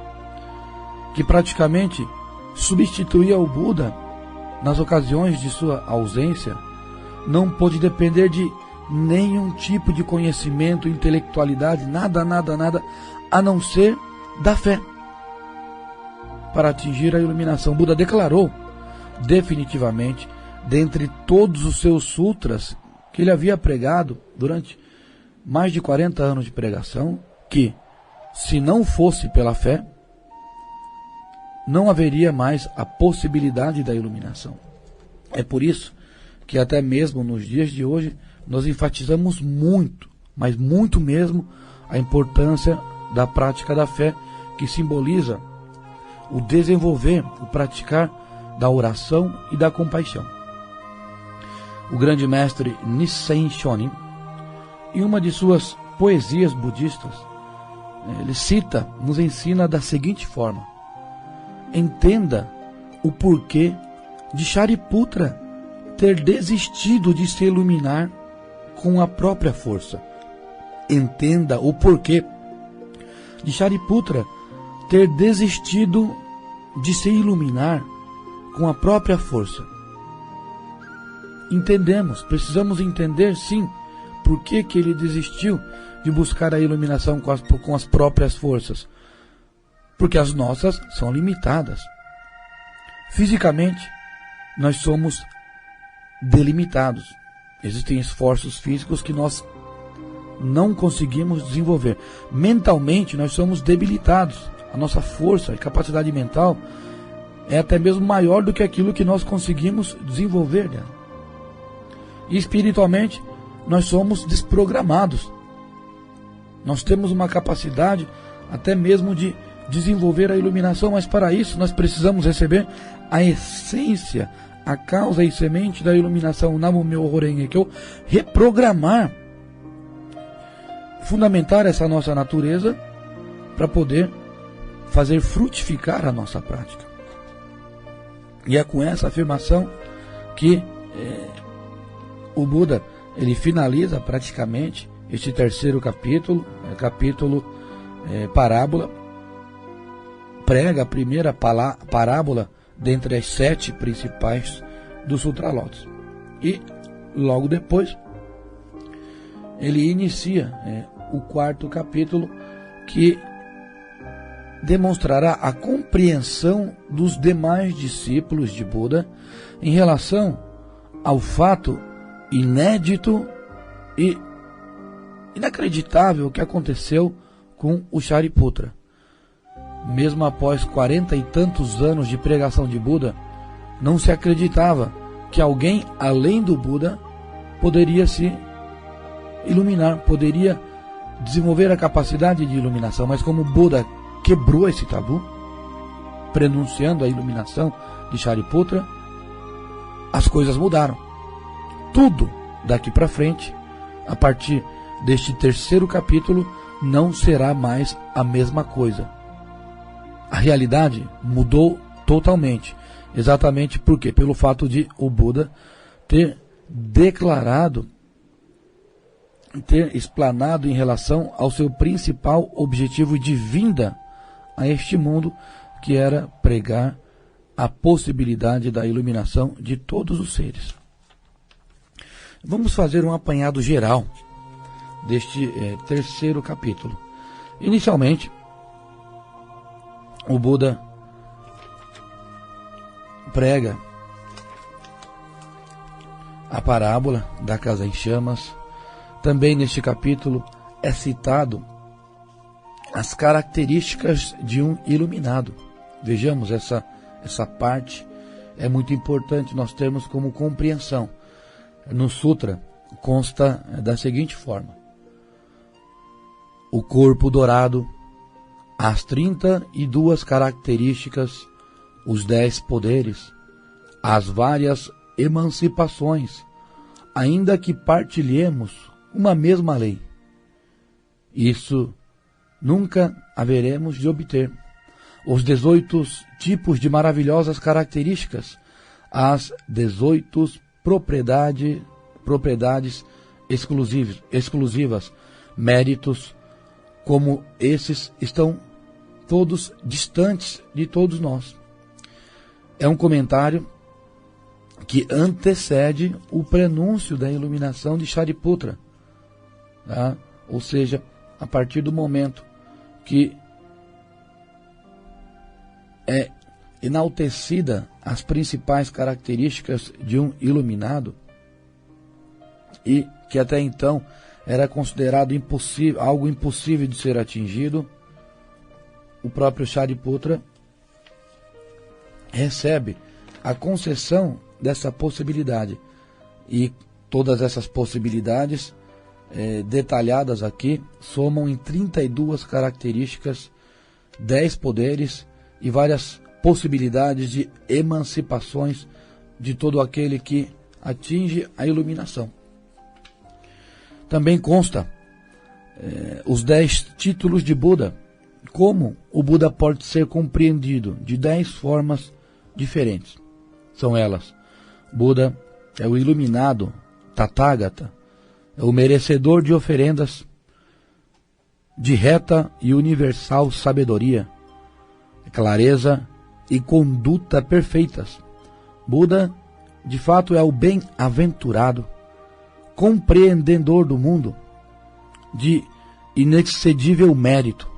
S4: que praticamente substituía o Buda nas ocasiões de sua ausência, não pôde depender de nenhum tipo de conhecimento, intelectualidade, nada, a não ser da fé, para atingir a iluminação. Buda declarou definitivamente, dentre todos os seus sutras que ele havia pregado durante mais de 40 anos de pregação, que se não fosse pela fé, não haveria mais a possibilidade da iluminação. É por isso que até mesmo nos dias de hoje nós enfatizamos muito, mas muito mesmo, a importância da prática da fé, que simboliza o desenvolver, o praticar da oração e da compaixão. O grande mestre Nissen Shonin, em uma de suas poesias budistas, ele cita, nos ensina da seguinte forma: entenda o porquê de Shariputra ter desistido de se iluminar com a própria força. Entenda o porquê de Shariputra ter desistido de se iluminar com a própria força. Entendemos, precisamos entender sim, por que ele desistiu de buscar a iluminação com as próprias forças. Porque as nossas são limitadas. Fisicamente, nós somos delimitados. Existem esforços físicos que nós não conseguimos desenvolver. Mentalmente, nós somos debilitados. A nossa força e capacidade mental é até mesmo maior do que aquilo que nós conseguimos desenvolver dela. E espiritualmente, nós somos desprogramados. Nós temos uma capacidade até mesmo de desenvolver a iluminação, mas para isso nós precisamos receber a essência, a causa e semente da iluminação, Namu-myo Renge-kyo, reprogramar, fundamentar essa nossa natureza para poder fazer frutificar a nossa prática. E é com essa afirmação que o Buda ele finaliza praticamente este terceiro capítulo, parábola, prega a primeira parábola dentre as 7 principais do Sutra Lotus. E logo depois ele inicia o 4º capítulo, que demonstrará a compreensão dos demais discípulos de Buda em relação ao fato inédito e inacreditável que aconteceu com o Shariputra. Mesmo após 40 e tantos anos de pregação de Buda, não se acreditava que alguém além do Buda poderia se iluminar, poderia desenvolver a capacidade de iluminação. Mas como Buda quebrou esse tabu, prenunciando a iluminação de Shariputra, as coisas mudaram. Tudo daqui para frente, a partir deste 3º capítulo, não será mais a mesma coisa. A realidade mudou totalmente. Exatamente por quê? Pelo fato de o Buda ter declarado, ter explanado em relação ao seu principal objetivo de vinda a este mundo, que era pregar a possibilidade da iluminação de todos os seres. Vamos fazer um apanhado geral deste 3º capítulo. Inicialmente, o Buda prega a parábola da casa em chamas. Também neste capítulo é citado as características de um iluminado. Vejamos, essa parte é muito importante nós termos como compreensão. No Sutra consta da seguinte forma: o corpo dourado, as 32 características, os 10 poderes, as várias emancipações, ainda que partilhemos uma mesma lei. Isso nunca haveremos de obter. Os 18 tipos de maravilhosas características, as 18 propriedades exclusivas, méritos como esses estão todos distantes de todos nós. É um comentário que antecede o prenúncio da iluminação de Shariputra. Tá? Ou seja, a partir do momento que é enaltecida as principais características de um iluminado, e que até então era considerado impossível, algo impossível de ser atingido, o próprio Shariputra recebe a concessão dessa possibilidade. E todas essas possibilidades detalhadas aqui somam em 32 características, 10 poderes e várias possibilidades de emancipações de todo aquele que atinge a iluminação. Também consta os 10 títulos de Buda, como o Buda pode ser compreendido de 10 formas diferentes. São elas: Buda é o iluminado, Tathagata, é o merecedor de oferendas, de reta e universal sabedoria, clareza e conduta perfeitas. Buda, de fato, é o bem-aventurado, compreendedor do mundo, de inexcedível mérito.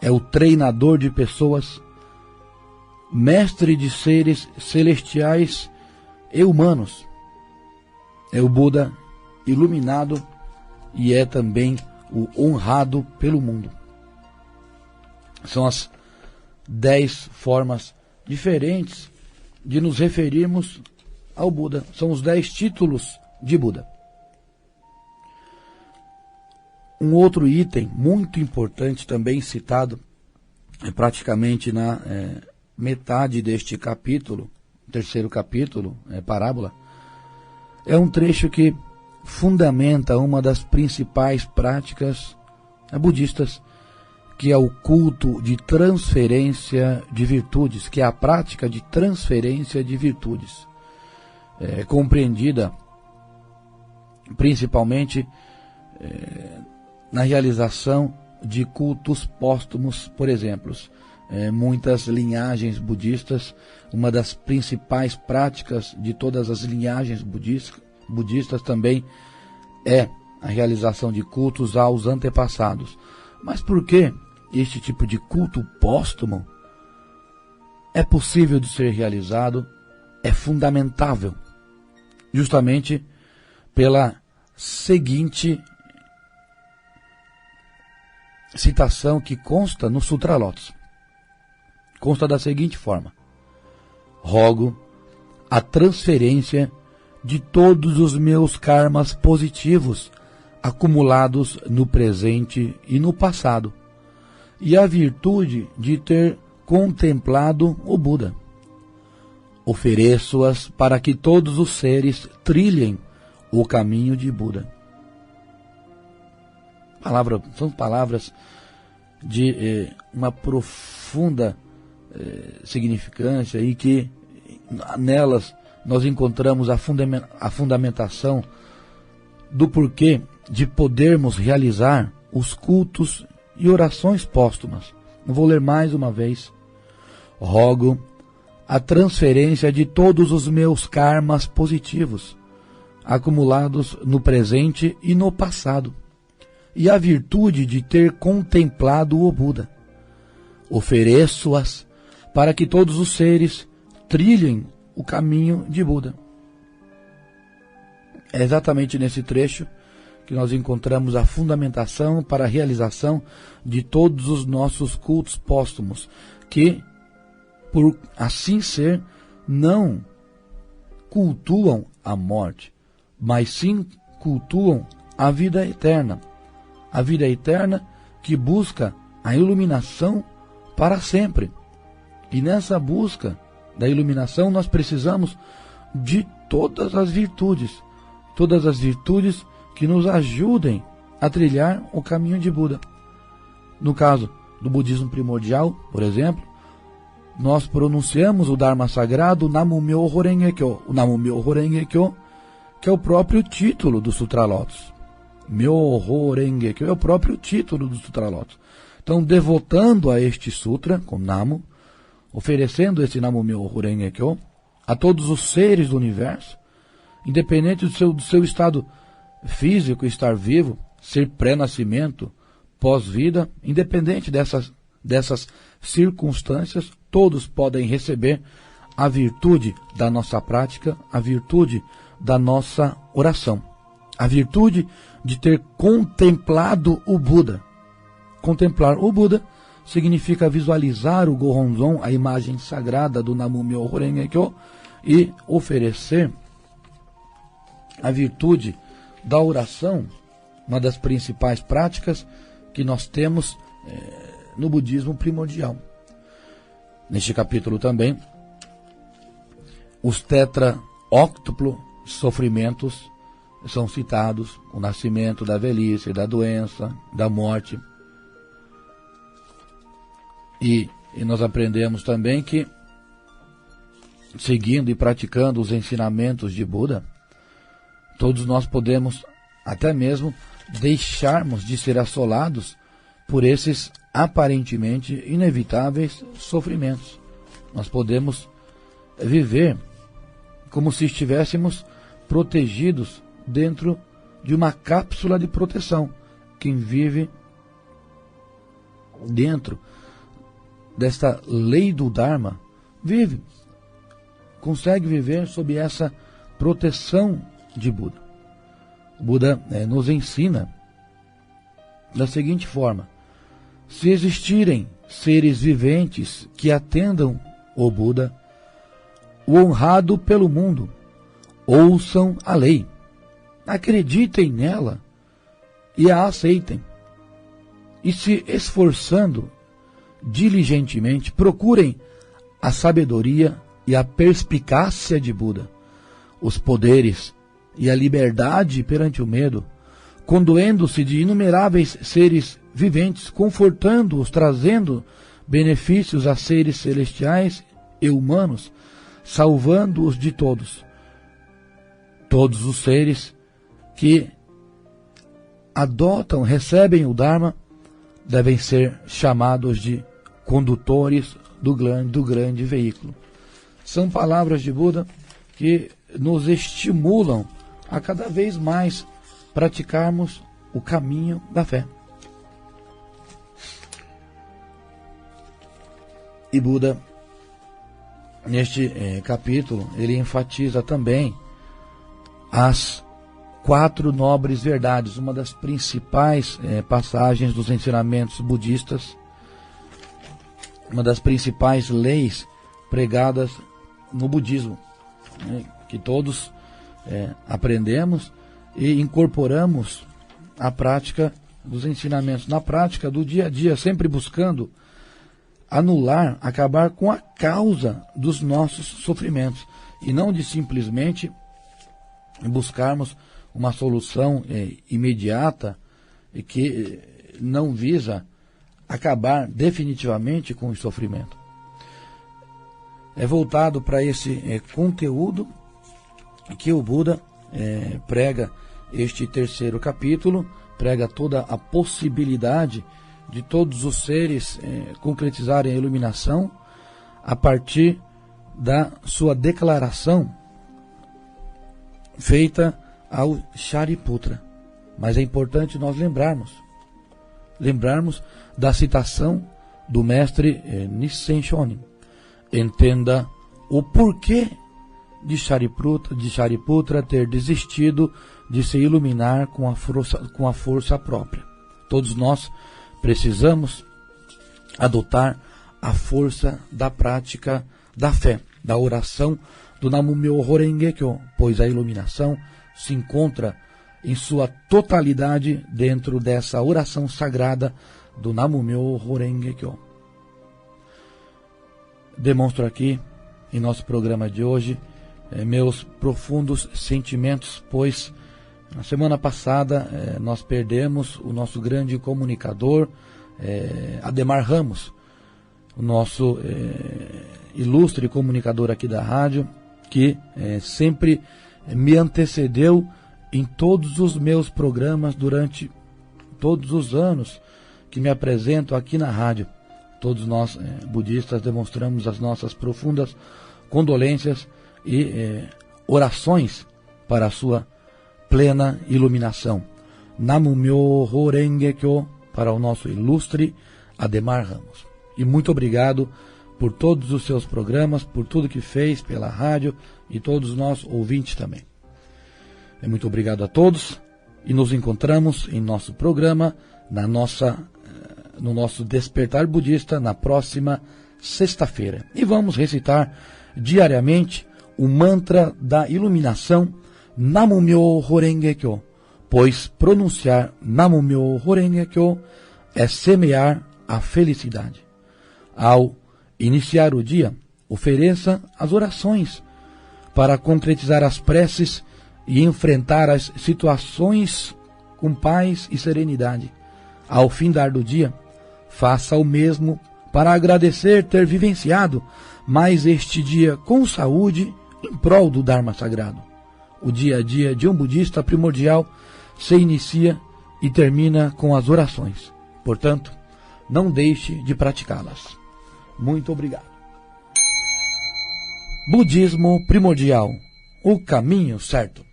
S4: É o treinador de pessoas, mestre de seres celestiais e humanos. É o Buda iluminado e é também o honrado pelo mundo. São as 10 formas diferentes de nos referirmos ao Buda. São os 10 títulos de Buda. Um outro item muito importante, também citado praticamente na metade deste capítulo, 3º capítulo, parábola, é um trecho que fundamenta uma das principais práticas budistas, que é o culto de transferência de virtudes, que é a prática de transferência de virtudes, compreendida principalmente na realização de cultos póstumos, por exemplo. Muitas linhagens budistas, uma das principais práticas de todas as linhagens budistas também é a realização de cultos aos antepassados. Mas por que este tipo de culto póstumo é possível de ser realizado, é fundamentável, justamente pela seguinte citação que consta no Sutralotos. Consta da seguinte forma: rogo a transferência de todos os meus karmas positivos acumulados no presente e no passado, e a virtude de ter contemplado o Buda. Ofereço-as para que todos os seres trilhem o caminho de Buda. São palavras de uma profunda significância, e que nelas nós encontramos a fundamentação do porquê de podermos realizar os cultos e orações póstumas. Eu vou ler mais uma vez. Rogo a transferência de todos os meus karmas positivos, acumulados no presente e no passado, e a virtude de ter contemplado o Buda. Ofereço-as para que todos os seres trilhem o caminho de Buda. É exatamente nesse trecho que nós encontramos a fundamentação para a realização de todos os nossos cultos póstumos, que, por assim ser, não cultuam a morte, mas sim cultuam a vida eterna. A vida eterna que busca a iluminação para sempre. E nessa busca da iluminação nós precisamos de todas as virtudes que nos ajudem a trilhar o caminho de Buda. No caso do budismo primordial, por exemplo, nós pronunciamos o Dharma sagrado Namu-myoho Renge-kyo. O Namu-myoho Renge-kyo, que é o próprio título do Sutralotos. Myoho Renge-kyo é o próprio título do Sutralotos. Então, devotando a este sutra, com Namu, oferecendo esse Namu-myoho Renge-kyo a todos os seres do universo, independente do seu estado físico, estar vivo, ser pré-nascimento, pós-vida, independente dessas circunstâncias, todos podem receber a virtude da nossa prática, a virtude da nossa oração, a virtude de ter contemplado o Buda. Contemplar o Buda significa visualizar o Gohonzon, a imagem sagrada do Namu-myoho Renge-kyo, e oferecer a virtude da oração, uma das principais práticas que nós temos no budismo primordial. Neste capítulo também, os tetraóctuplos sofrimentos são citados: o nascimento, da velhice, da doença, da morte. E nós aprendemos também que, seguindo e praticando os ensinamentos de Buda, todos nós podemos até mesmo deixarmos de ser assolados por esses aparentemente inevitáveis sofrimentos. Nós podemos viver como se estivéssemos protegidos dentro de uma cápsula de proteção. Quem vive dentro desta lei do Dharma consegue viver sob essa proteção de Buda. O Buda nos ensina da seguinte forma: se existirem seres viventes que atendam o Buda, o honrado pelo mundo, ouçam a lei, acreditem nela e a aceitem, e se esforçando diligentemente procurem a sabedoria e a perspicácia de Buda, os poderes e a liberdade perante o medo, condoendo-se de inumeráveis seres viventes, confortando-os, trazendo benefícios a seres celestiais e humanos, salvando-os de todos. Todos os seres que adotam, recebem o Dharma, devem ser chamados de condutores do grande veículo. São palavras de Buda que nos estimulam a cada vez mais praticarmos o caminho da fé. E Buda, neste capítulo, ele enfatiza também as 4 nobres verdades, uma das principais passagens dos ensinamentos budistas, uma das principais leis pregadas no budismo, né, que todos aprendemos e incorporamos à prática dos ensinamentos, na prática do dia a dia, sempre buscando anular, acabar com a causa dos nossos sofrimentos, e não de simplesmente buscarmos uma solução imediata e que não visa acabar definitivamente com o sofrimento. É voltado para esse conteúdo que o Buda prega este 3º capítulo, prega toda a possibilidade de todos os seres concretizarem a iluminação a partir da sua declaração feita ao Shariputra. Mas é importante nós lembrarmos da citação do mestre Nissen Shonin. Entenda o porquê de Shariputra ter desistido de se iluminar com a força própria. Todos nós precisamos adotar a força da prática da fé, da oração do Namu-myo Horenge-kyo, pois a iluminação se encontra em sua totalidade dentro dessa oração sagrada do Namu-myo Horenge-kyo. Demonstro aqui, em nosso programa de hoje, meus profundos sentimentos, pois na semana passada nós perdemos o nosso grande comunicador, Ademar Ramos, o nosso ilustre comunicador aqui da rádio, que sempre me antecedeu em todos os meus programas durante todos os anos que me apresento aqui na rádio. Todos nós, budistas, demonstramos as nossas profundas condolências e orações para a sua plena iluminação. Namu-myo Horenge-kyo para o nosso ilustre Ademar Ramos. E muito obrigado por todos os seus programas, por tudo que fez pela rádio e todos nós ouvintes também. Muito obrigado a todos e nos encontramos em nosso programa, no nosso Despertar Budista, na próxima sexta-feira. E vamos recitar diariamente o mantra da iluminação Namu-myo Horenge-kyo, pois pronunciar Namu-myo Horenge-kyo é semear a felicidade. Ao iniciar o dia, ofereça as orações para concretizar as preces e enfrentar as situações com paz e serenidade. Ao findar do dia, faça o mesmo para agradecer ter vivenciado mais este dia com saúde em prol do Dharma sagrado. O dia a dia de um budista primordial se inicia e termina com as orações. Portanto, não deixe de praticá-las. Muito obrigado. Budismo primordial, o caminho certo.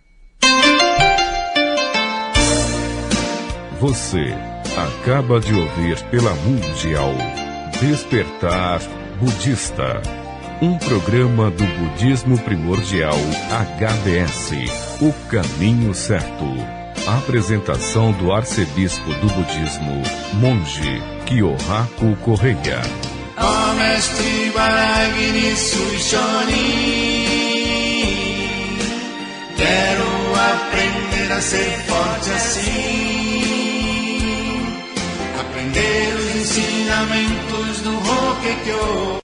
S1: Você acaba de ouvir pela Mundial Despertar Budista, um programa do Budismo Primordial HBS, o caminho certo. Apresentação do arcebispo do budismo, Monge Kyohaku Correia.
S2: Ó mestre Varagini Suishoni, quero aprender a ser forte assim, aprender os ensinamentos do Hokkekyo.